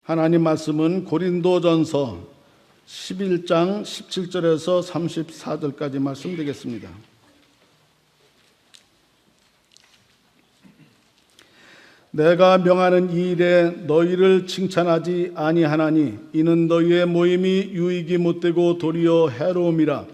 하나님 말씀은 고린도전서 11장 17절에서 34절까지 말씀드리겠습니다. 내가 명하는 이 일에 너희를 칭찬하지 아니하나니 이는 너희의 모임이 유익이 못되고 도리어 해로움이라.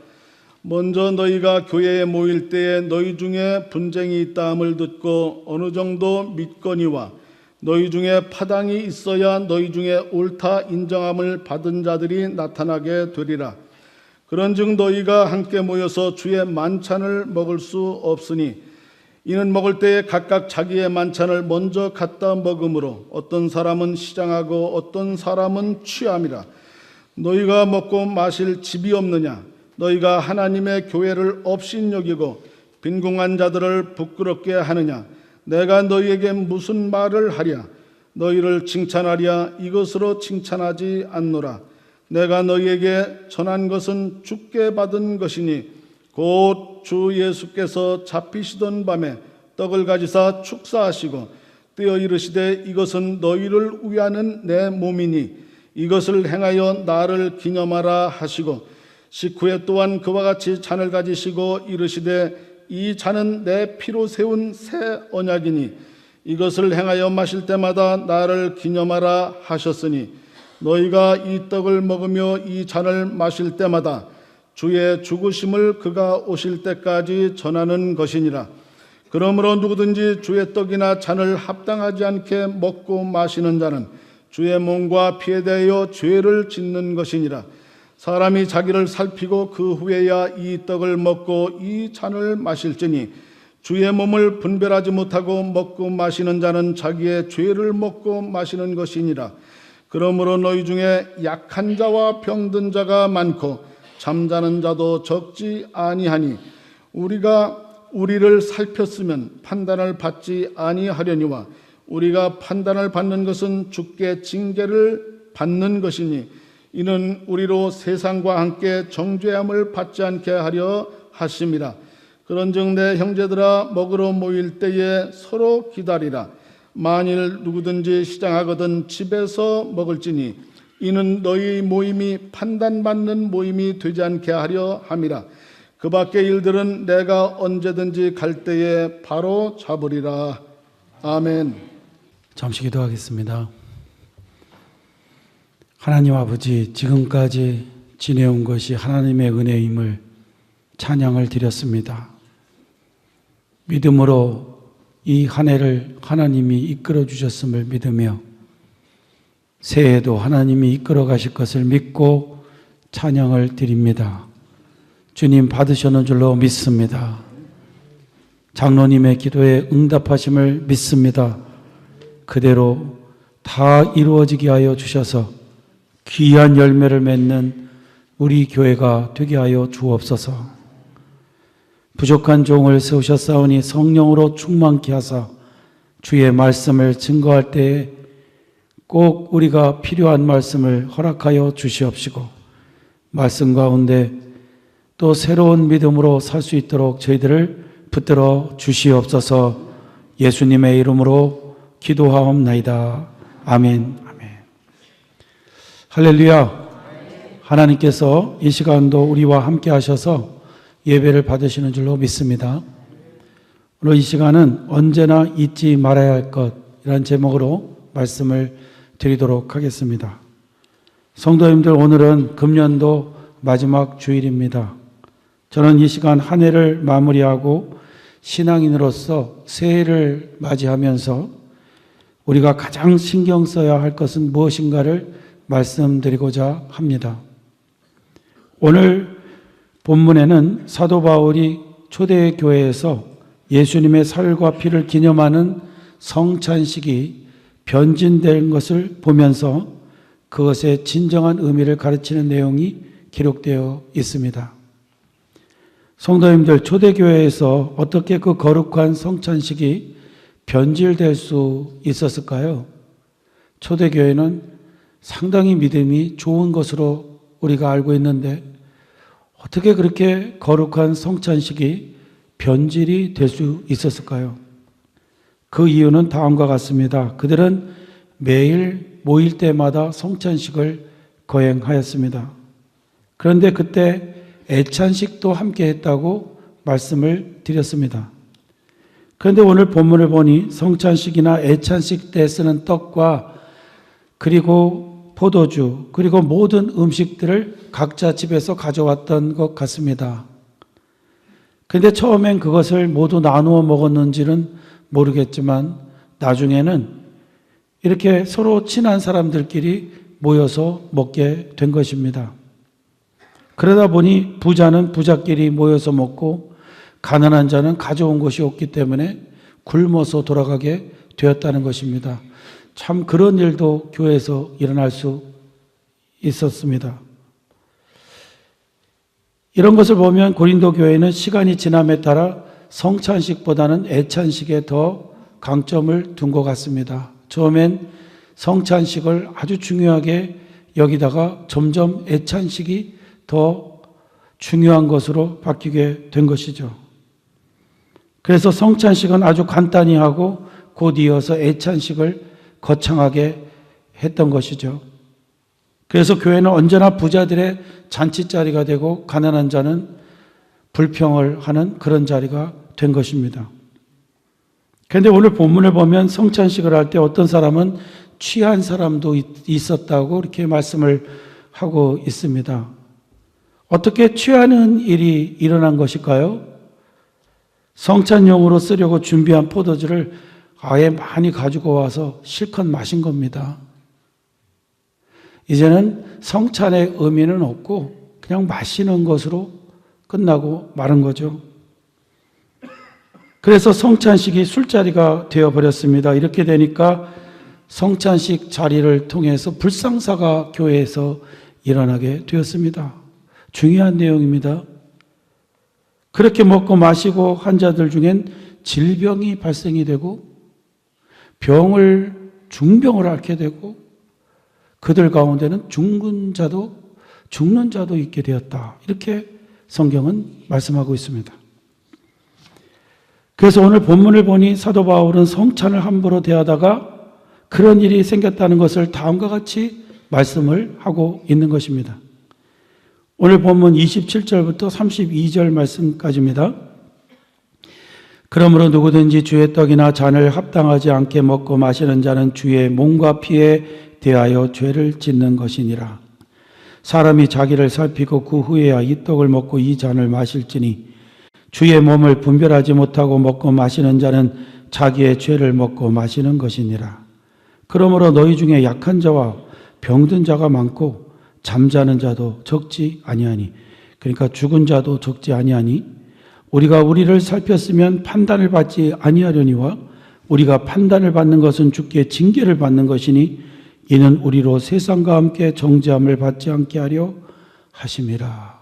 먼저 너희가 교회에 모일 때에 너희 중에 분쟁이 있다함을 듣고 어느 정도 믿거니와 너희 중에 파당이 있어야 너희 중에 옳다 인정함을 받은 자들이 나타나게 되리라. 그런즉 너희가 함께 모여서 주의 만찬을 먹을 수 없으니 이는 먹을 때에 각각 자기의 만찬을 먼저 갖다 먹으므로 어떤 사람은 시장하고 어떤 사람은 취함이라. 너희가 먹고 마실 집이 없느냐? 너희가 하나님의 교회를 업신여기고 빈궁한 자들을 부끄럽게 하느냐? 내가 너희에게 무슨 말을 하랴? 너희를 칭찬하랴? 이것으로 칭찬하지 않노라. 내가 너희에게 전한 것은 주께 받은 것이니 곧 주 예수께서 잡히시던 밤에 떡을 가지사 축사하시고 떼어 이르시되 이것은 너희를 위하는 내 몸이니 이것을 행하여 나를 기념하라 하시고 식후에 또한 그와 같이 잔을 가지시고 이르시되 이 잔은 내 피로 세운 새 언약이니 이것을 행하여 마실 때마다 나를 기념하라 하셨으니 너희가 이 떡을 먹으며 이 잔을 마실 때마다 주의 죽으심을 그가 오실 때까지 전하는 것이니라. 그러므로 누구든지 주의 떡이나 잔을 합당하지 않게 먹고 마시는 자는 주의 몸과 피에 대하여 죄를 짓는 것이니라. 사람이 자기를 살피고 그 후에야 이 떡을 먹고 이 잔을 마실지니 주의 몸을 분별하지 못하고 먹고 마시는 자는 자기의 죄를 먹고 마시는 것이니라. 그러므로 너희 중에 약한 자와 병든 자가 많고 잠자는 자도 적지 아니하니 우리가 우리를 살폈으면 판단을 받지 아니하려니와 우리가 판단을 받는 것은 주께 징계를 받는 것이니 이는 우리로 세상과 함께 정죄함을 받지 않게 하려 하심이라. 그런즉 내 형제들아 먹으러 모일 때에 서로 기다리라. 만일 누구든지 시장하거든 집에서 먹을지니 이는 너희 모임이 판단받는 모임이 되지 않게 하려 함이라. 그 밖의 일들은 내가 언제든지 갈 때에 바로 잡으리라. 아멘. 잠시 기도하겠습니다. 하나님 아버지, 지금까지 지내온 것이 하나님의 은혜임을 찬양을 드렸습니다. 믿음으로 이 한 해를 하나님이 이끌어 주셨음을 믿으며 새해에도 하나님이 이끌어 가실 것을 믿고 찬양을 드립니다. 주님 받으시는 줄로 믿습니다. 장로님의 기도에 응답하심을 믿습니다. 그대로 다 이루어지게 하여 주셔서 귀한 열매를 맺는 우리 교회가 되게 하여 주옵소서. 부족한 종을 세우셨사오니 성령으로 충만케 하사 주의 말씀을 증거할 때에 꼭 우리가 필요한 말씀을 허락하여 주시옵시고 말씀 가운데 또 새로운 믿음으로 살 수 있도록 저희들을 붙들어 주시옵소서. 예수님의 이름으로 기도하옵나이다. 아멘. 아멘. 할렐루야. 하나님께서 이 시간도 우리와 함께 하셔서 예배를 받으시는 줄로 믿습니다. 오늘 이 시간은 언제나 잊지 말아야 할 것이라는 제목으로 말씀을 드리도록 하겠습니다. 성도님들, 오늘은 금년도 마지막 주일입니다. 저는 이 시간 한 해를 마무리하고 신앙인으로서 새해를 맞이하면서 우리가 가장 신경 써야 할 것은 무엇인가를 말씀드리고자 합니다. 오늘 본문에는 사도 바울이 초대교회에서 예수님의 살과 피를 기념하는 성찬식이 변진된 것을 보면서 그것의 진정한 의미를 가르치는 내용이 기록되어 있습니다. 성도님들, 초대교회에서 어떻게 그 거룩한 성찬식이 변질될 수 있었을까요? 초대교회는 상당히 믿음이 좋은 것으로 우리가 알고 있는데 어떻게 그렇게 거룩한 성찬식이 변질이 될 수 있었을까요? 그 이유는 다음과 같습니다. 그들은 매일 모일 때마다 성찬식을 거행하였습니다. 그런데 그때 애찬식도 함께 했다고 말씀을 드렸습니다. 그런데 오늘 본문을 보니 성찬식이나 애찬식 때 쓰는 떡과 그리고 포도주 그리고 모든 음식들을 각자 집에서 가져왔던 것 같습니다. 그런데 처음엔 그것을 모두 나누어 먹었는지는 모르겠지만 나중에는 이렇게 서로 친한 사람들끼리 모여서 먹게 된 것입니다. 그러다 보니 부자는 부자끼리 모여서 먹고 가난한 자는 가져온 것이 없기 때문에 굶어서 돌아가게 되었다는 것입니다. 참 그런 일도 교회에서 일어날 수 있었습니다. 이런 것을 보면 고린도 교회는 시간이 지남에 따라 성찬식보다는 애찬식에 더 강점을 둔 것 같습니다. 처음엔 성찬식을 아주 중요하게 여기다가 점점 애찬식이 더 중요한 것으로 바뀌게 된 것이죠. 그래서 성찬식은 아주 간단히 하고 곧 이어서 애찬식을 거창하게 했던 것이죠. 그래서 교회는 언제나 부자들의 잔치자리가 되고 가난한 자는 불평을 하는 그런 자리가 된 것입니다. 그런데 오늘 본문을 보면 성찬식을 할 때 어떤 사람은 취한 사람도 있었다고 이렇게 말씀을 하고 있습니다. 어떻게 취하는 일이 일어난 것일까요? 성찬용으로 쓰려고 준비한 포도주를 아예 많이 가지고 와서 실컷 마신 겁니다. 이제는 성찬의 의미는 없고 그냥 마시는 것으로 끝나고 마른 거죠. 그래서 성찬식이 술자리가 되어버렸습니다. 이렇게 되니까 성찬식 자리를 통해서 불상사가 교회에서 일어나게 되었습니다. 중요한 내용입니다. 그렇게 먹고 마시고 한 자들 중엔 질병이 발생이 되고 중병을 앓게 되고 그들 가운데는 죽는 자도 있게 되었다. 이렇게 성경은 말씀하고 있습니다. 그래서 오늘 본문을 보니 사도 바울은 성찬을 함부로 대하다가 그런 일이 생겼다는 것을 다음과 같이 말씀을 하고 있는 것입니다. 오늘 본문 27절부터 32절 말씀까지입니다. 그러므로 누구든지 주의 떡이나 잔을 합당하지 않게 먹고 마시는 자는 주의 몸과 피에 대하여 죄를 짓는 것이니라. 사람이 자기를 살피고 그 후에야 이 떡을 먹고 이 잔을 마실지니 주의 몸을 분별하지 못하고 먹고 마시는 자는 자기의 죄를 먹고 마시는 것이니라. 그러므로 너희 중에 약한 자와 병든 자가 많고 잠자는 자도 적지 아니하니, 그러니까 죽은 자도 적지 아니하니, 우리가 우리를 살폈으면 판단을 받지 아니하려니와 우리가 판단을 받는 것은 주께 징계를 받는 것이니 이는 우리로 세상과 함께 정죄함을 받지 않게 하려 하심이라.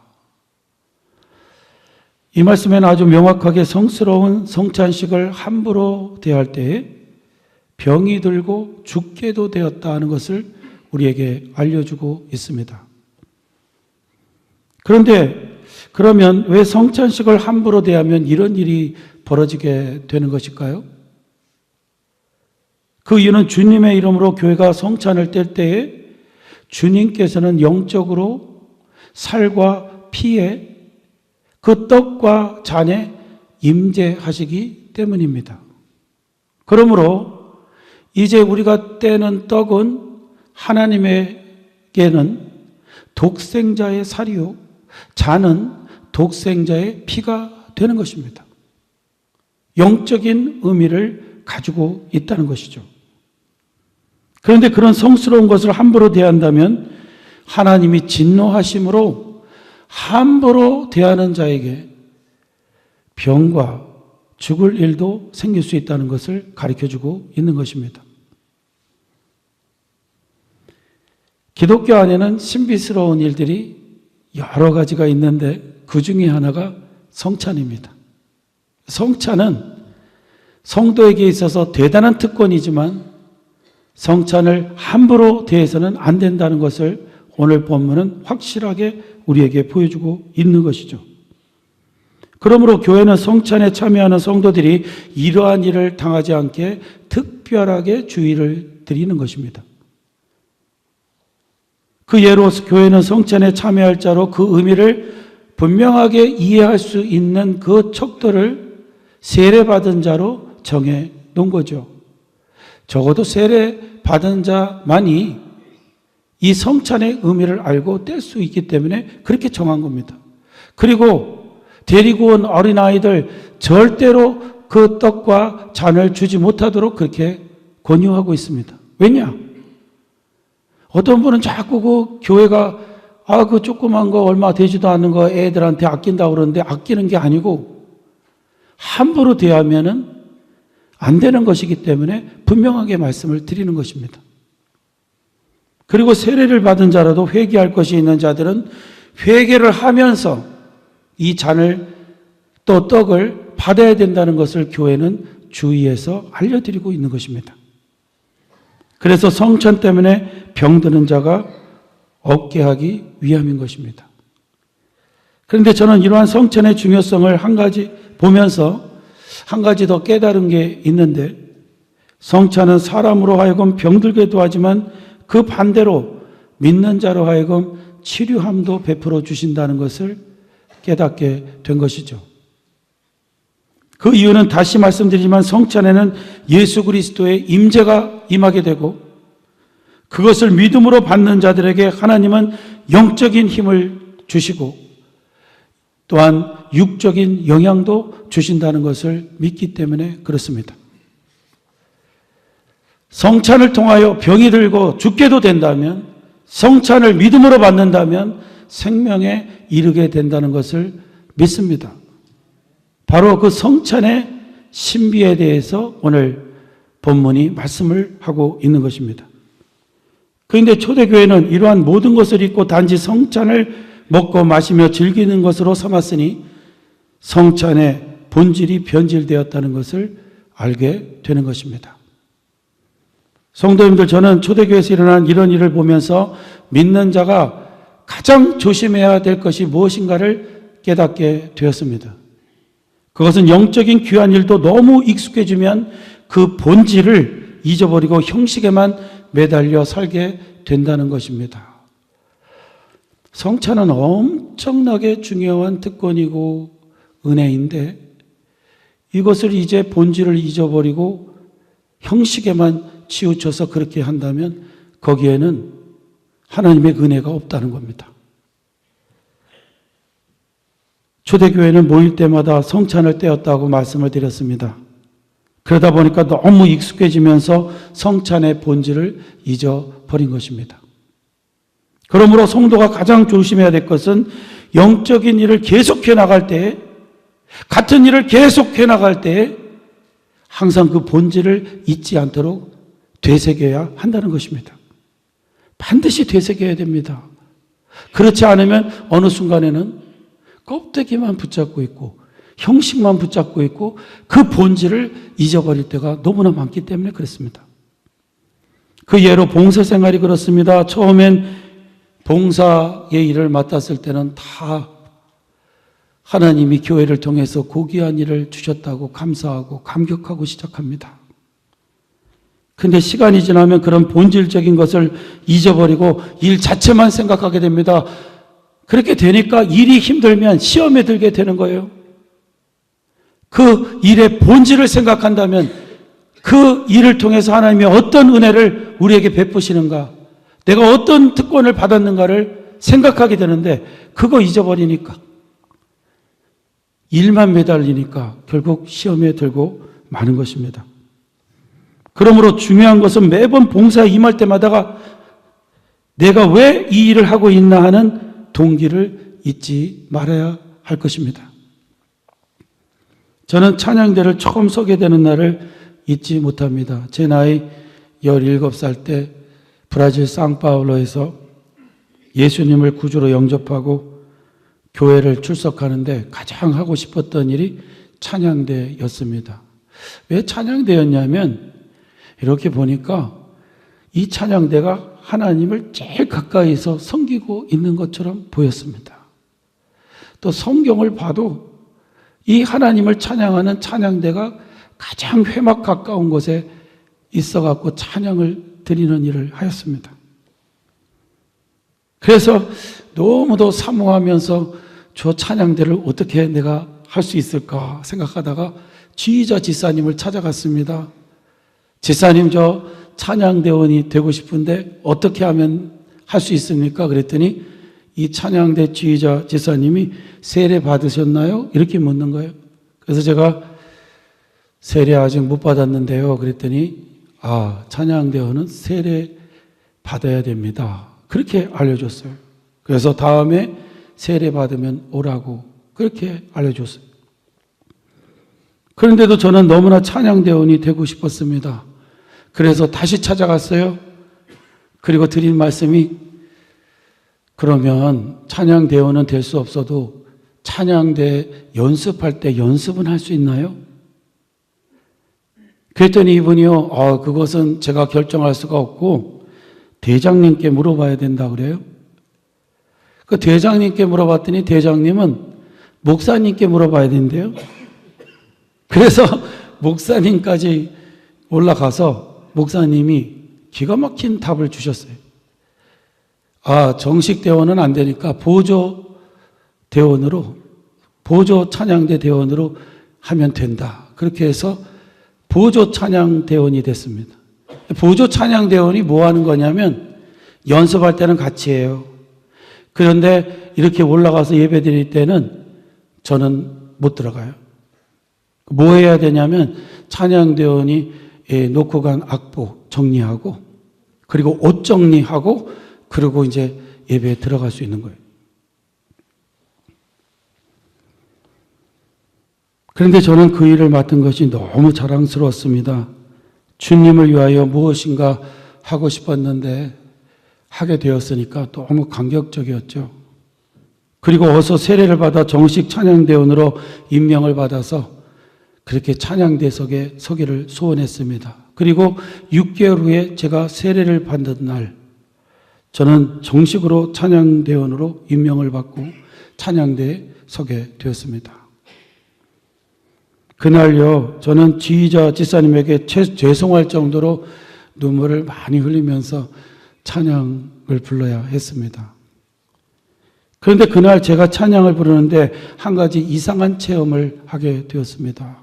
이 말씀에는 아주 명확하게 성스러운 성찬식을 함부로 대할 때에 병이 들고 죽게도 되었다 하는 것을 우리에게 알려주고 있습니다. 그런데 그러면 왜 성찬식을 함부로 대하면 이런 일이 벌어지게 되는 것일까요? 그 이유는 주님의 이름으로 교회가 성찬을 뗄 때에 주님께서는 영적으로 살과 피에 그 떡과 잔에 임재하시기 때문입니다. 그러므로 이제 우리가 떼는 떡은 하나님에게는 독생자의 살이요, 잔은 독생자의 피가 되는 것입니다. 영적인 의미를 가지고 있다는 것이죠. 그런데 그런 성스러운 것을 함부로 대한다면 하나님이 진노하심으로 함부로 대하는 자에게 병과 죽을 일도 생길 수 있다는 것을 가르쳐주고 있는 것입니다. 기독교 안에는 신비스러운 일들이 여러 가지가 있는데 그 중에 하나가 성찬입니다. 성찬은 성도에게 있어서 대단한 특권이지만 성찬을 함부로 대해서는 안 된다는 것을 오늘 본문은 확실하게 우리에게 보여주고 있는 것이죠. 그러므로 교회는 성찬에 참여하는 성도들이 이러한 일을 당하지 않게 특별하게 주의를 드리는 것입니다. 그 예로 교회는 성찬에 참여할 자로 그 의미를 분명하게 이해할 수 있는 그 척도를 세례받은 자로 정해 놓은 거죠. 적어도 세례받은 자만이 이 성찬의 의미를 알고 뗄 수 있기 때문에 그렇게 정한 겁니다. 그리고 데리고 온 어린아이들 절대로 그 떡과 잔을 주지 못하도록 그렇게 권유하고 있습니다. 왜냐? 어떤 분은 자꾸 그 교회가 그 조그만 거 얼마 되지도 않는 거 애들한테 아낀다고 그러는데 아끼는 게 아니고 함부로 대하면은 안 되는 것이기 때문에 분명하게 말씀을 드리는 것입니다. 그리고 세례를 받은 자라도 회개할 것이 있는 자들은 회개를 하면서 이 잔을 또 떡을 받아야 된다는 것을 교회는 주의해서 알려드리고 있는 것입니다. 그래서 성찬 때문에 병드는 자가 없게 하기 위함인 것입니다. 그런데 저는 이러한 성찬의 중요성을 한 가지 보면서 한 가지 더 깨달은 게 있는데, 성찬은 사람으로 하여금 병들게도 하지만 그 반대로 믿는 자로 하여금 치료함도 베풀어 주신다는 것을 깨닫게 된 것이죠. 그 이유는 다시 말씀드리지만 성찬에는 예수 그리스도의 임재가 임하게 되고 그것을 믿음으로 받는 자들에게 하나님은 영적인 힘을 주시고 또한 육적인 영향도 주신다는 것을 믿기 때문에 그렇습니다. 성찬을 통하여 병이 들고 죽게도 된다면, 성찬을 믿음으로 받는다면 생명에 이르게 된다는 것을 믿습니다. 바로 그 성찬의 신비에 대해서 오늘 본문이 말씀을 하고 있는 것입니다. 그런데 초대교회는 이러한 모든 것을 잊고 단지 성찬을 먹고 마시며 즐기는 것으로 삼았으니 성찬의 본질이 변질되었다는 것을 알게 되는 것입니다. 성도님들, 저는 초대교회에서 일어난 이런 일을 보면서 믿는 자가 가장 조심해야 될 것이 무엇인가를 깨닫게 되었습니다. 그것은 영적인 귀한 일도 너무 익숙해지면 그 본질을 잊어버리고 형식에만 매달려 살게 된다는 것입니다. 성찬은 엄청나게 중요한 특권이고 은혜인데 이것을 이제 본질을 잊어버리고 형식에만 치우쳐서 그렇게 한다면 거기에는 하나님의 은혜가 없다는 겁니다. 초대교회는 모일 때마다 성찬을 떼었다고 말씀을 드렸습니다. 그러다 보니까 너무 익숙해지면서 성찬의 본질을 잊어버린 것입니다. 그러므로 성도가 가장 조심해야 될 것은 영적인 일을 계속해 나갈 때, 같은 일을 계속해 나갈 때 항상 그 본질을 잊지 않도록 되새겨야 한다는 것입니다. 반드시 되새겨야 됩니다. 그렇지 않으면 어느 순간에는 껍데기만 붙잡고 있고 형식만 붙잡고 있고 그 본질을 잊어버릴 때가 너무나 많기 때문에 그렇습니다. 그 예로 봉사 생활이 그렇습니다. 처음엔 봉사의 일을 맡았을 때는 다 하나님이 교회를 통해서 고귀한 일을 주셨다고 감사하고 감격하고 시작합니다. 근데 시간이 지나면 그런 본질적인 것을 잊어버리고 일 자체만 생각하게 됩니다. 그렇게 되니까 일이 힘들면 시험에 들게 되는 거예요. 그 일의 본질을 생각한다면 그 일을 통해서 하나님이 어떤 은혜를 우리에게 베푸시는가, 내가 어떤 특권을 받았는가를 생각하게 되는데 그거 잊어버리니까 일만 매달리니까 결국 시험에 들고 마는 것입니다. 그러므로 중요한 것은 매번 봉사에 임할 때마다가 내가 왜 이 일을 하고 있나 하는 동기를 잊지 말아야 할 것입니다. 저는 찬양대를 처음 서게 되는 날을 잊지 못합니다. 제 나이 17살 때 브라질 상파울로에서 예수님을 구주로 영접하고 교회를 출석하는데 가장 하고 싶었던 일이 찬양대였습니다. 왜 찬양대였냐면 이렇게 보니까 이 찬양대가 하나님을 제일 가까이서 섬기고 있는 것처럼 보였습니다. 또 성경을 봐도 이 하나님을 찬양하는 찬양대가 가장 회막 가까운 곳에 있어갖고 찬양을 드리는 일을 하였습니다. 그래서 너무도 사모하면서 저 찬양대를 어떻게 내가 할 수 있을까 생각하다가 지휘자 지사님을 찾아갔습니다. 지사님, 저 찬양대원이 되고 싶은데 어떻게 하면 할 수 있습니까? 그랬더니 이 찬양대 지휘자 지사님이 세례 받으셨나요? 이렇게 묻는 거예요. 그래서 제가 세례 아직 못 받았는데요. 그랬더니 찬양대원은 세례 받아야 됩니다. 그렇게 알려줬어요. 그래서 다음에 세례 받으면 오라고 그렇게 알려줬어요. 그런데도 저는 너무나 찬양대원이 되고 싶었습니다. 그래서 다시 찾아갔어요. 그리고 드린 말씀이, 그러면 찬양대원은 될 수 없어도 찬양대 연습할 때 연습은 할 수 있나요? 그랬더니 이분이요, 그것은 제가 결정할 수가 없고 대장님께 물어봐야 된다 그래요. 그 대장님께 물어봤더니 대장님은 목사님께 물어봐야 된대요. 그래서 목사님까지 올라가서 목사님이 기가 막힌 답을 주셨어요. 정식 대원은 안 되니까 보조 찬양대 대원으로 하면 된다. 그렇게 해서 보조 찬양 대원이 됐습니다. 보조 찬양 대원이 뭐 하는 거냐면 연습할 때는 같이 해요. 그런데 이렇게 올라가서 예배 드릴 때는 저는 못 들어가요. 뭐 해야 되냐면 찬양 대원이 놓고 간 악보 정리하고, 그리고 옷 정리하고, 그리고 이제 예배에 들어갈 수 있는 거예요. 그런데 저는 그 일을 맡은 것이 너무 자랑스러웠습니다. 주님을 위하여 무엇인가 하고 싶었는데 하게 되었으니까 너무 감격적이었죠. 그리고 어서 세례를 받아 정식 찬양대원으로 임명을 받아서 그렇게 찬양대석에 서기를 소원했습니다. 그리고 6개월 후에 제가 세례를 받는 날, 저는 정식으로 찬양대원으로 임명을 받고 찬양대에 서게 되었습니다. 그날요, 저는 지휘자 지사님에게 죄송할 정도로 눈물을 많이 흘리면서 찬양을 불러야 했습니다. 그런데 그날 제가 찬양을 부르는데 한 가지 이상한 체험을 하게 되었습니다.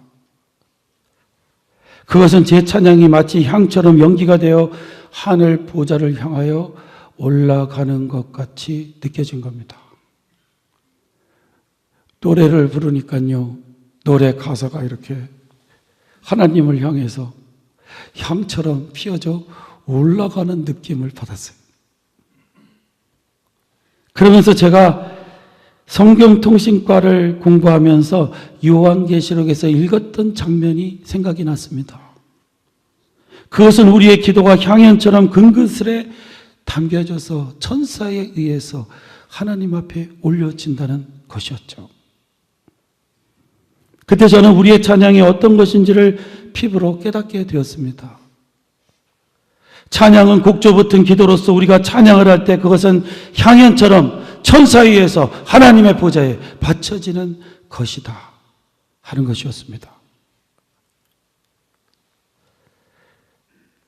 그것은 제 찬양이 마치 향처럼 연기가 되어 하늘 보좌를 향하여 올라가는 것 같이 느껴진 겁니다. 노래를 부르니까요, 노래 가사가 이렇게 하나님을 향해서 향처럼 피어져 올라가는 느낌을 받았어요. 그러면서 제가 성경통신과를 공부하면서 요한계시록에서 읽었던 장면이 생각이 났습니다. 그것은 우리의 기도가 향연처럼 근근슬에 담겨져서 천사에 의해서 하나님 앞에 올려진다는 것이었죠. 그때 저는 우리의 찬양이 어떤 것인지를 피부로 깨닫게 되었습니다. 찬양은 곡조 붙은 기도로서 우리가 찬양을 할 때 그것은 향연처럼 천사에 의해서 하나님의 보좌에 바쳐지는 것이다 하는 것이었습니다.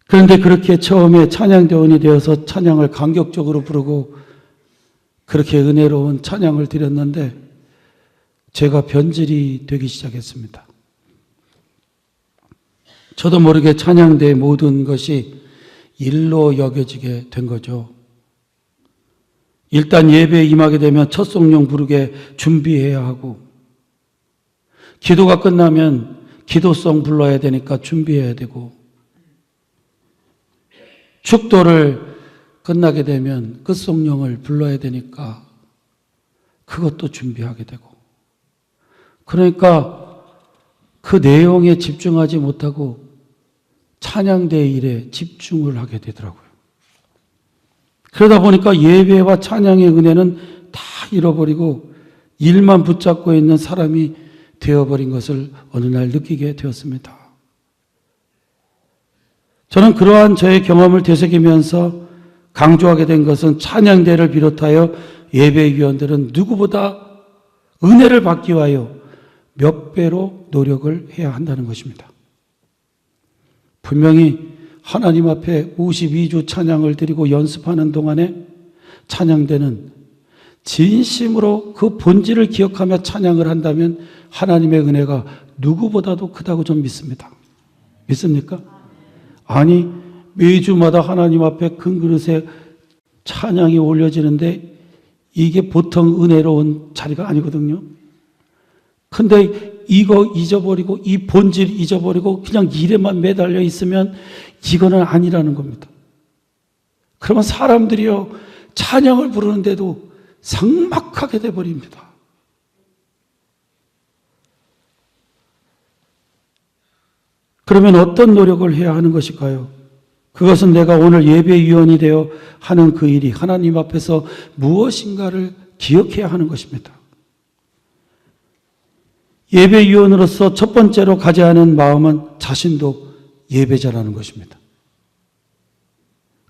그런데 그렇게 처음에 찬양대원이 되어서 찬양을 감격적으로 부르고 그렇게 은혜로운 찬양을 드렸는데 제가 변질이 되기 시작했습니다. 저도 모르게 찬양대의 모든 것이 일로 여겨지게 된 거죠. 일단 예배에 임하게 되면 첫 성령 부르게 준비해야 하고, 기도가 끝나면 기도송 불러야 되니까 준비해야 되고, 축도를 끝나게 되면 끝성령을 불러야 되니까 그것도 준비하게 되고, 그러니까 그 내용에 집중하지 못하고 찬양대 일에 집중을 하게 되더라고요. 그러다 보니까 예배와 찬양의 은혜는 다 잃어버리고 일만 붙잡고 있는 사람이 되어버린 것을 어느 날 느끼게 되었습니다. 저는 그러한 저의 경험을 되새기면서 강조하게 된 것은 찬양대를 비롯하여 예배위원들은 누구보다 은혜를 받기 위하여 몇 배로 노력을 해야 한다는 것입니다. 분명히 하나님 앞에 52주 찬양을 드리고 연습하는 동안에 찬양대는 진심으로 그 본질을 기억하며 찬양을 한다면 하나님의 은혜가 누구보다도 크다고 좀 믿습니다. 믿습니까? 아니, 매주마다 하나님 앞에 큰 그릇에 찬양이 올려지는데 이게 보통 은혜로운 자리가 아니거든요. 근데 이거 잊어버리고 이 본질 잊어버리고 그냥 일에만 매달려 있으면 이거는 아니라는 겁니다. 그러면 사람들이요, 찬양을 부르는데도 삭막하게 돼버립니다. 그러면 어떤 노력을 해야 하는 것일까요? 그것은 내가 오늘 예배위원이 되어 하는 그 일이 하나님 앞에서 무엇인가를 기억해야 하는 것입니다. 예배위원으로서 첫 번째로 가져야 하는 마음은 자신도 예배자라는 것입니다.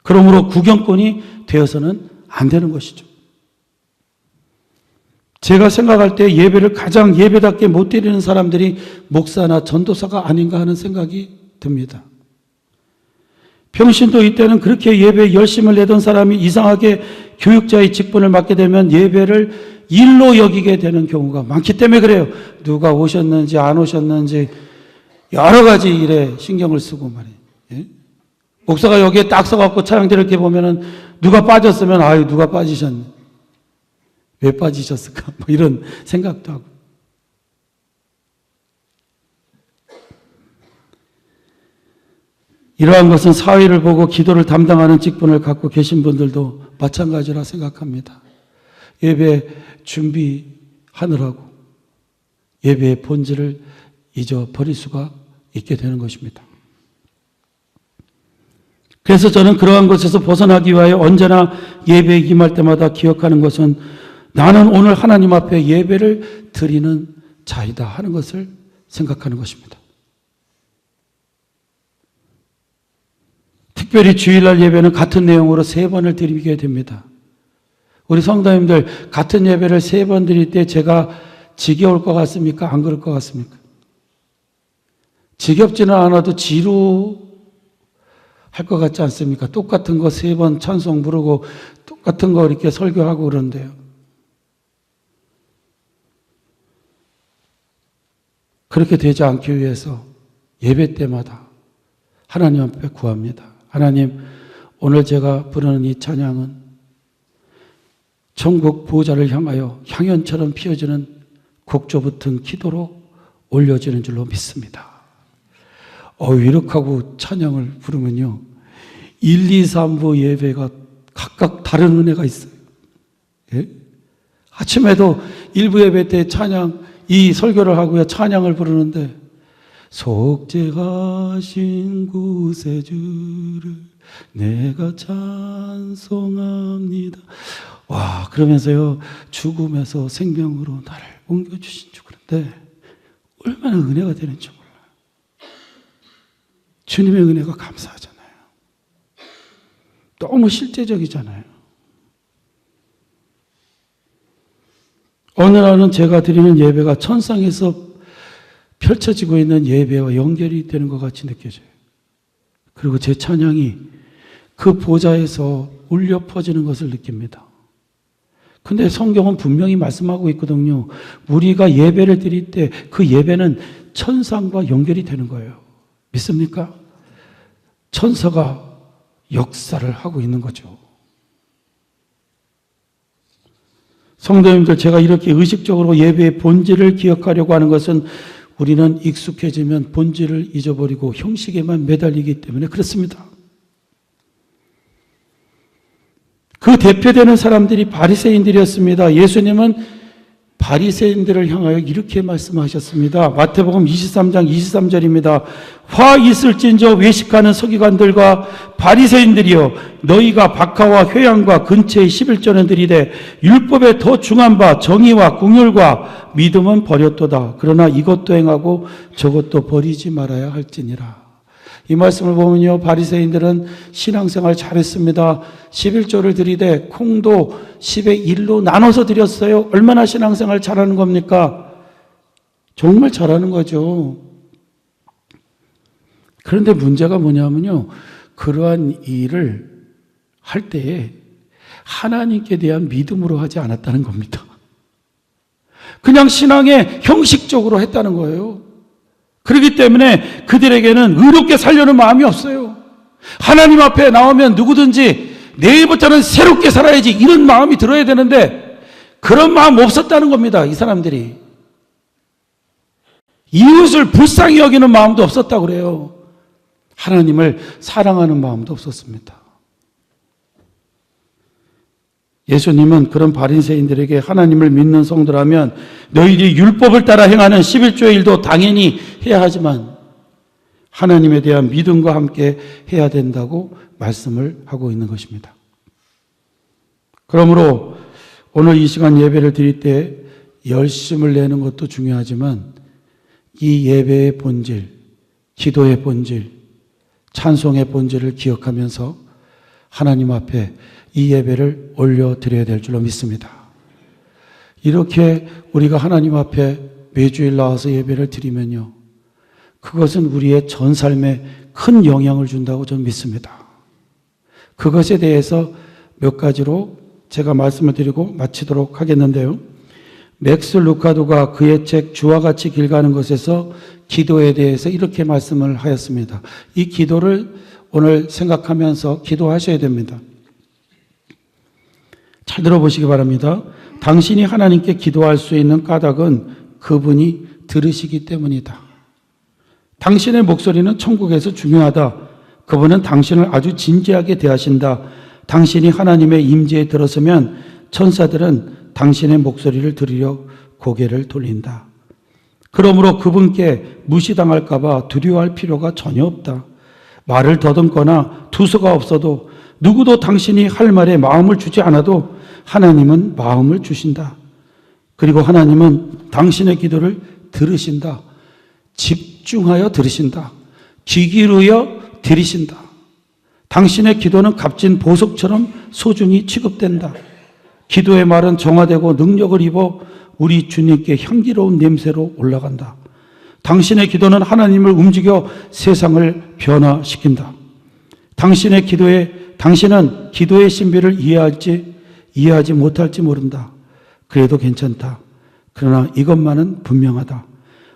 그러므로 구경꾼이 되어서는 안 되는 것이죠. 제가 생각할 때 예배를 가장 예배답게 못 드리는 사람들이 목사나 전도사가 아닌가 하는 생각이 듭니다. 평신도 이때는 그렇게 예배에 열심을 내던 사람이 이상하게 교육자의 직분을 맡게 되면 예배를 일로 여기게 되는 경우가 많기 때문에 그래요. 누가 오셨는지 안 오셨는지 여러 가지 일에 신경을 쓰고 말이에요. 예? 목사가 여기에 딱 서갖고 찬양대를 이렇게 보면은 누가 빠졌으면 아유 누가 빠지셨네. 왜 빠지셨을까? 뭐 이런 생각도 하고. 이러한 것은 사회를 보고 기도를 담당하는 직분을 갖고 계신 분들도 마찬가지라 생각합니다. 예배 준비하느라고 예배의 본질을 잊어버릴 수가 있게 되는 것입니다. 그래서 저는 그러한 것에서 벗어나기 위하여 언제나 예배에 임할 때마다 기억하는 것은 나는 오늘 하나님 앞에 예배를 드리는 자이다 하는 것을 생각하는 것입니다. 특별히 주일날 예배는 같은 내용으로 3번을 드리게 됩니다. 우리 성도님들 같은 예배를 3번 드릴 때 제가 지겨울 것 같습니까? 안 그럴 것 같습니까? 지겹지는 않아도 지루할 것 같지 않습니까? 똑같은 거 3번 찬송 부르고 똑같은 거 이렇게 설교하고 그러는데요. 그렇게 되지 않기 위해서 예배 때마다 하나님 앞에 구합니다. 하나님, 오늘 제가 부르는 이 찬양은 천국 보좌를 향하여 향연처럼 피어지는 곡조 붙은 기도로 올려지는 줄로 믿습니다. 이렇게 하고 찬양을 부르면요 1, 2, 3부 예배가 각각 다른 은혜가 있어요. 예? 아침에도 1부 예배 때 찬양 이 설교를 하고요 찬양을 부르는데 속죄하신 구세주를 내가 찬송합니다. 와, 그러면서요 죽음에서 생명으로 나를 옮겨주신 줄 그런데 얼마나 은혜가 되는지 몰라요. 주님의 은혜가 감사하잖아요. 너무 실제적이잖아요. 어느 날은 제가 드리는 예배가 천상에서 펼쳐지고 있는 예배와 연결이 되는 것 같이 느껴져요. 그리고 제 찬양이 그 보좌에서 울려 퍼지는 것을 느낍니다. 근데 성경은 분명히 말씀하고 있거든요. 우리가 예배를 드릴 때 그 예배는 천상과 연결이 되는 거예요. 믿습니까? 천사가 역사를 하고 있는 거죠. 성도님들, 제가 이렇게 의식적으로 예배의 본질을 기억하려고 하는 것은 우리는 익숙해지면 본질을 잊어버리고 형식에만 매달리기 때문에 그렇습니다. 그 대표되는 사람들이 바리새인들이었습니다. 예수님은 바리새인들을 향하여 이렇게 말씀하셨습니다. 마태복음 23장 23절입니다. 화 있을진저 외식하는 서기관들과 바리새인들이여 너희가 박하와 회양과 근처의 11조는 들이되 율법에 더 중한 바 정의와 긍휼과 믿음은 버렸도다. 그러나 이것도 행하고 저것도 버리지 말아야 할지니라. 이 말씀을 보면요 바리새인들은 신앙생활 잘했습니다. 11조를 드리되 콩도 10의 1로 나눠서 드렸어요. 얼마나 신앙생활 잘하는 겁니까? 정말 잘하는 거죠. 그런데 문제가 뭐냐면요 그러한 일을 할 때에 하나님께 대한 믿음으로 하지 않았다는 겁니다. 그냥 신앙에 형식적으로 했다는 거예요. 그렇기 때문에 그들에게는 의롭게 살려는 마음이 없어요. 하나님 앞에 나오면 누구든지 내일부터는 새롭게 살아야지 이런 마음이 들어야 되는데 그런 마음 없었다는 겁니다. 이 사람들이. 이웃을 불쌍히 여기는 마음도 없었다고 그래요. 하나님을 사랑하는 마음도 없었습니다. 예수님은 그런 바리새인들에게 하나님을 믿는 성도라면 너희들이 율법을 따라 행하는 11조의 일도 당연히 해야 하지만 하나님에 대한 믿음과 함께 해야 된다고 말씀을 하고 있는 것입니다. 그러므로 오늘 이 시간 예배를 드릴 때 열심을 내는 것도 중요하지만 이 예배의 본질, 기도의 본질, 찬송의 본질을 기억하면서 하나님 앞에 이 예배를 올려드려야 될 줄로 믿습니다. 이렇게 우리가 하나님 앞에 매주일 나와서 예배를 드리면요, 그것은 우리의 전 삶에 큰 영향을 준다고 저는 믿습니다. 그것에 대해서 몇 가지로 제가 말씀을 드리고 마치도록 하겠는데요. 맥스 루카도가 그의 책 주와 같이 길 가는 것에서 기도에 대해서 이렇게 말씀을 하였습니다. 이 기도를 오늘 생각하면서 기도하셔야 됩니다. 잘 들어보시기 바랍니다. 당신이 하나님께 기도할 수 있는 까닭은 그분이 들으시기 때문이다. 당신의 목소리는 천국에서 중요하다. 그분은 당신을 아주 진지하게 대하신다. 당신이 하나님의 임재에 들어서면 천사들은 당신의 목소리를 들으려 고개를 돌린다. 그러므로 그분께 무시당할까 봐 두려워할 필요가 전혀 없다. 말을 더듬거나 두서가 없어도 누구도 당신이 할 말에 마음을 주지 않아도 하나님은 마음을 주신다. 그리고 하나님은 당신의 기도를 들으신다. 집중하여 들으신다. 귀 기울여 들으신다. 당신의 기도는 값진 보석처럼 소중히 취급된다. 기도의 말은 정화되고 능력을 입어 우리 주님께 향기로운 냄새로 올라간다. 당신의 기도는 하나님을 움직여 세상을 변화시킨다. 당신은 기도의 신비를 이해하지 못할지 모른다. 그래도 괜찮다. 그러나 이것만은 분명하다.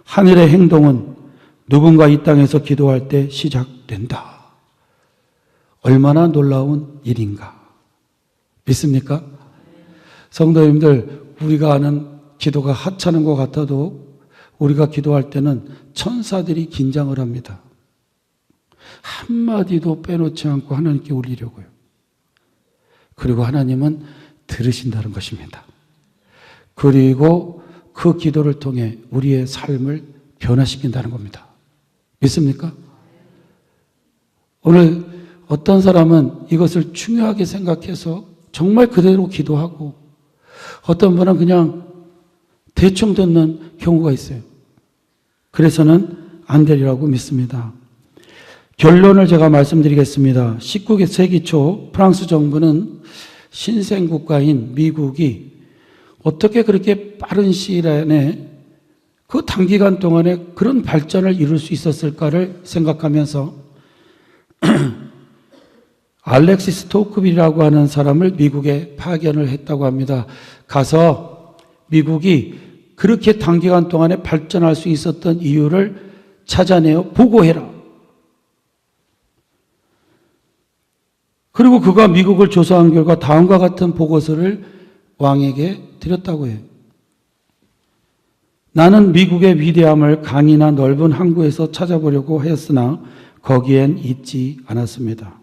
하늘의 행동은 누군가 이 땅에서 기도할 때 시작된다. 얼마나 놀라운 일인가. 믿습니까? 성도님들, 우리가 아는 기도가 하찮은 것 같아도 우리가 기도할 때는 천사들이 긴장을 합니다. 한마디도 빼놓지 않고 하나님께 올리려고요. 그리고 하나님은 들으신다는 것입니다. 그리고 그 기도를 통해 우리의 삶을 변화시킨다는 겁니다. 믿습니까? 오늘 어떤 사람은 이것을 중요하게 생각해서 정말 그대로 기도하고 어떤 분은 그냥 대충 듣는 경우가 있어요. 그래서는 안 되리라고 믿습니다. 결론을 제가 말씀드리겠습니다. 19세기 초 프랑스 정부는 신생국가인 미국이 어떻게 그렇게 빠른 시일 안에 그 단기간 동안에 그런 발전을 이룰 수 있었을까를 생각하면서 알렉시스 토크빌이라고 하는 사람을 미국에 파견을 했다고 합니다. 가서 미국이 그렇게 단기간 동안에 발전할 수 있었던 이유를 찾아내어 보고해라. 그리고 그가 미국을 조사한 결과 다음과 같은 보고서를 왕에게 드렸다고 해요. 나는 미국의 위대함을 강이나 넓은 항구에서 찾아보려고 하였으나 거기엔 있지 않았습니다.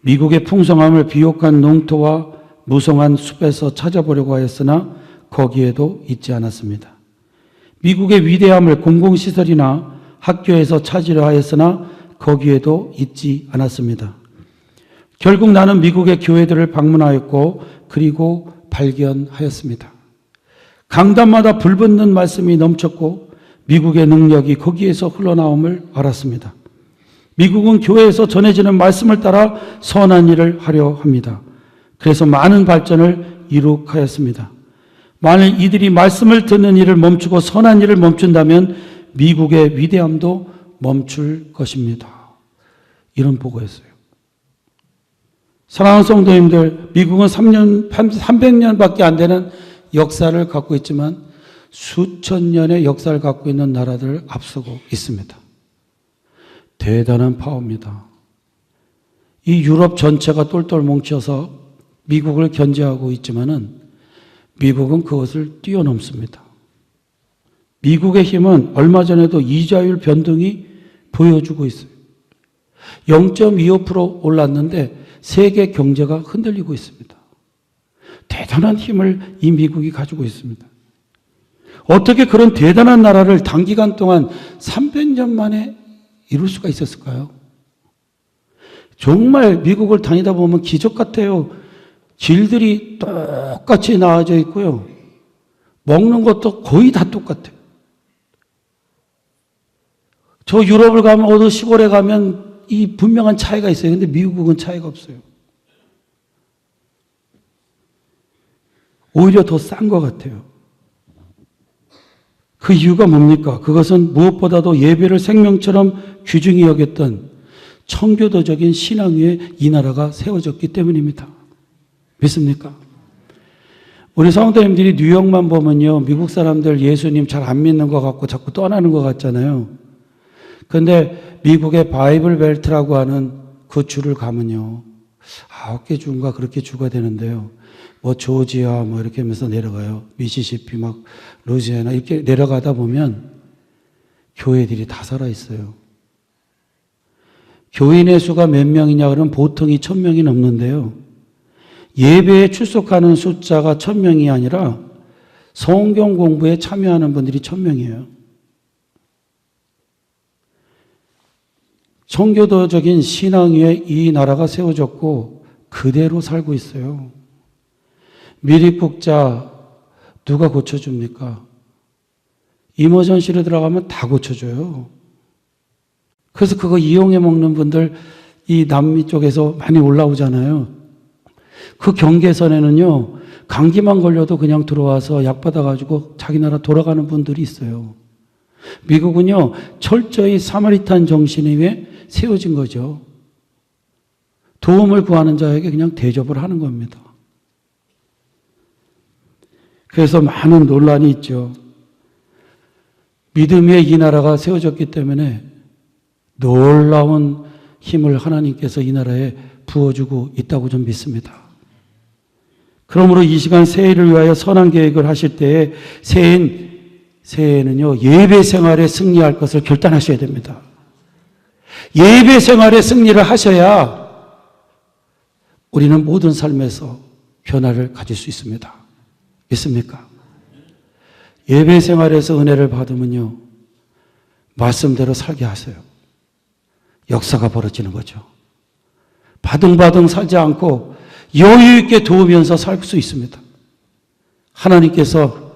미국의 풍성함을 비옥한 농토와 무성한 숲에서 찾아보려고 하였으나 거기에도 있지 않았습니다. 미국의 위대함을 공공시설이나 학교에서 찾으려 하였으나 거기에도 있지 않았습니다. 결국 나는 미국의 교회들을 방문하였고 그리고 발견하였습니다. 강단마다 불붙는 말씀이 넘쳤고 미국의 능력이 거기에서 흘러나옴을 알았습니다. 미국은 교회에서 전해지는 말씀을 따라 선한 일을 하려 합니다. 그래서 많은 발전을 이룩하였습니다. 만일 이들이 말씀을 듣는 일을 멈추고 선한 일을 멈춘다면 미국의 위대함도 멈출 것입니다. 이런 보고였어요. 사랑하는 성도님들, 미국은 300년밖에 안 되는 역사를 갖고 있지만 수천 년의 역사를 갖고 있는 나라들을 앞서고 있습니다. 대단한 파워입니다. 이 유럽 전체가 똘똘 뭉쳐서 미국을 견제하고 있지만은 미국은 그것을 뛰어넘습니다. 미국의 힘은 얼마 전에도 이자율 변동이 보여주고 있어요. 0.25% 올랐는데 세계 경제가 흔들리고 있습니다. 대단한 힘을 이 미국이 가지고 있습니다. 어떻게 그런 대단한 나라를 단기간 동안 300년 만에 이룰 수가 있었을까요? 정말 미국을 다니다 보면 기적 같아요. 길들이 똑같이 나와져 있고요. 먹는 것도 거의 다 똑같아요. 저 유럽을 가면 어느 시골에 가면 이 분명한 차이가 있어요. 근데 미국은 차이가 없어요. 오히려 더 싼 것 같아요. 그 이유가 뭡니까? 그것은 무엇보다도 예배를 생명처럼 귀중히 여겼던 청교도적인 신앙 위에 이 나라가 세워졌기 때문입니다. 믿습니까? 우리 성도님들이 뉴욕만 보면요, 미국 사람들 예수님 잘 안 믿는 것 같고 자꾸 떠나는 것 같잖아요. 그런데 미국의 바이블 벨트라고 하는 그 주를 가면요, 9개 주인가 그렇게 주가 되는데요. 뭐 조지아 뭐 이렇게 하면서 내려가요. 미시시피 막 루지애나 이렇게 내려가다 보면 교회들이 다 살아 있어요. 교인의 수가 몇 명이냐 그러면 보통이 1000명이 넘는데요. 예배에 출석하는 숫자가 1000명이 아니라 성경 공부에 참여하는 분들이 1000명이에요. 청교도적인 신앙 위에 이 나라가 세워졌고 그대로 살고 있어요. 미립국자 누가 고쳐줍니까? 이머전시로 들어가면 다 고쳐줘요. 그래서 그거 이용해 먹는 분들 이 남미 쪽에서 많이 올라오잖아요. 그 경계선에는요, 감기만 걸려도 그냥 들어와서 약 받아가지고 자기 나라 돌아가는 분들이 있어요. 미국은요, 철저히 사마리탄 정신 위에 세워진 거죠. 도움을 구하는 자에게 그냥 대접을 하는 겁니다. 그래서 많은 논란이 있죠. 믿음 위에 이 나라가 세워졌기 때문에 놀라운 힘을 하나님께서 이 나라에 부어주고 있다고 좀 믿습니다. 그러므로 이 시간 새해를 위하여 선한 계획을 하실 때에 새해에는요, 예배 생활에 승리할 것을 결단하셔야 됩니다. 예배 생활에 승리를 하셔야 우리는 모든 삶에서 변화를 가질 수 있습니다. 믿습니까? 예배 생활에서 은혜를 받으면요, 말씀대로 살게 하세요. 역사가 벌어지는 거죠. 바등바등 살지 않고 여유 있게 도우면서 살 수 있습니다. 하나님께서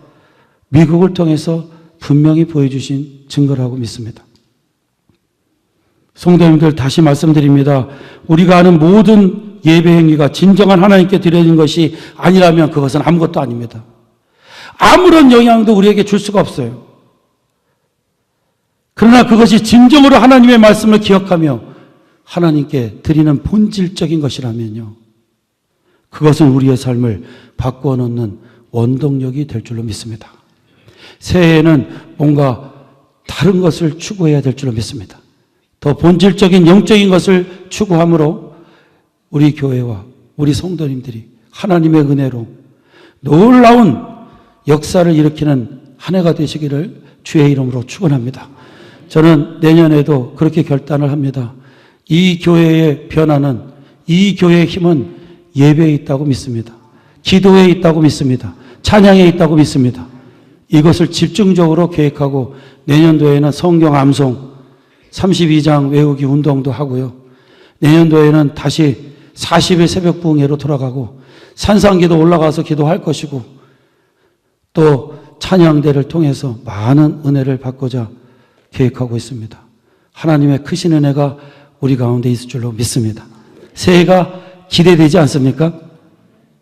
미국을 통해서 분명히 보여주신 증거라고 믿습니다. 성도님들, 다시 말씀드립니다. 우리가 하는 모든 예배 행위가 진정한 하나님께 드려진 것이 아니라면 그것은 아무것도 아닙니다. 아무런 영향도 우리에게 줄 수가 없어요. 그러나 그것이 진정으로 하나님의 말씀을 기억하며 하나님께 드리는 본질적인 것이라면요, 그것은 우리의 삶을 바꾸어 놓는 원동력이 될 줄로 믿습니다. 새해에는 뭔가 다른 것을 추구해야 될 줄로 믿습니다. 더 본질적인 영적인 것을 추구함으로 우리 교회와 우리 성도님들이 하나님의 은혜로 놀라운 역사를 일으키는 한 해가 되시기를 주의 이름으로 축원합니다. 저는 내년에도 그렇게 결단을 합니다. 이 교회의 변화는, 이 교회의 힘은 예배에 있다고 믿습니다. 기도에 있다고 믿습니다. 찬양에 있다고 믿습니다. 이것을 집중적으로 계획하고 내년도에는 성경 암송 32장 외우기 운동도 하고요. 내년도에는 다시 40일 새벽 부흥회로 돌아가고 산상기도 올라가서 기도할 것이고 또 찬양대를 통해서 많은 은혜를 받고자 계획하고 있습니다. 하나님의 크신 은혜가 우리 가운데 있을 줄로 믿습니다. 새해가 기대되지 않습니까?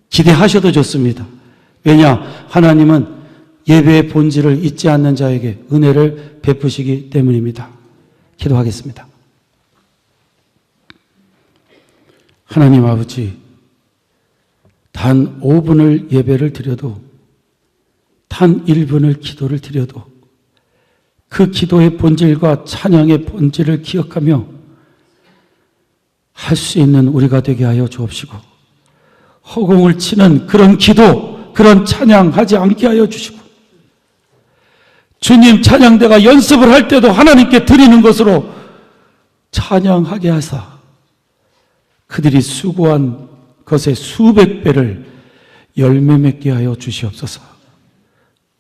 기대하셔도 좋습니다. 왜냐? 하나님은 예배의 본질을 잊지 않는 자에게 은혜를 베푸시기 때문입니다. 기도하겠습니다. 하나님 아버지, 단 5분을 예배를 드려도, 단 1분을 기도를 드려도 그 기도의 본질과 찬양의 본질을 기억하며 할 수 있는 우리가 되게 하여 주옵시고, 허공을 치는 그런 기도, 그런 찬양하지 않게 하여 주시고, 주님 찬양대가 연습을 할 때도 하나님께 드리는 것으로 찬양하게 하사 그들이 수고한 것의 수백 배를 열매 맺게 하여 주시옵소서.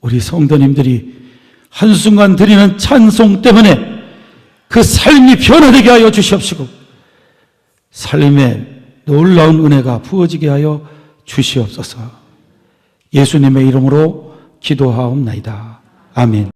우리 성도님들이 한순간 드리는 찬송 때문에 그 삶이 변화되게 하여 주시옵시고, 삶에 놀라운 은혜가 부어지게 하여 주시옵소서. 예수님의 이름으로 기도하옵나이다. 아멘.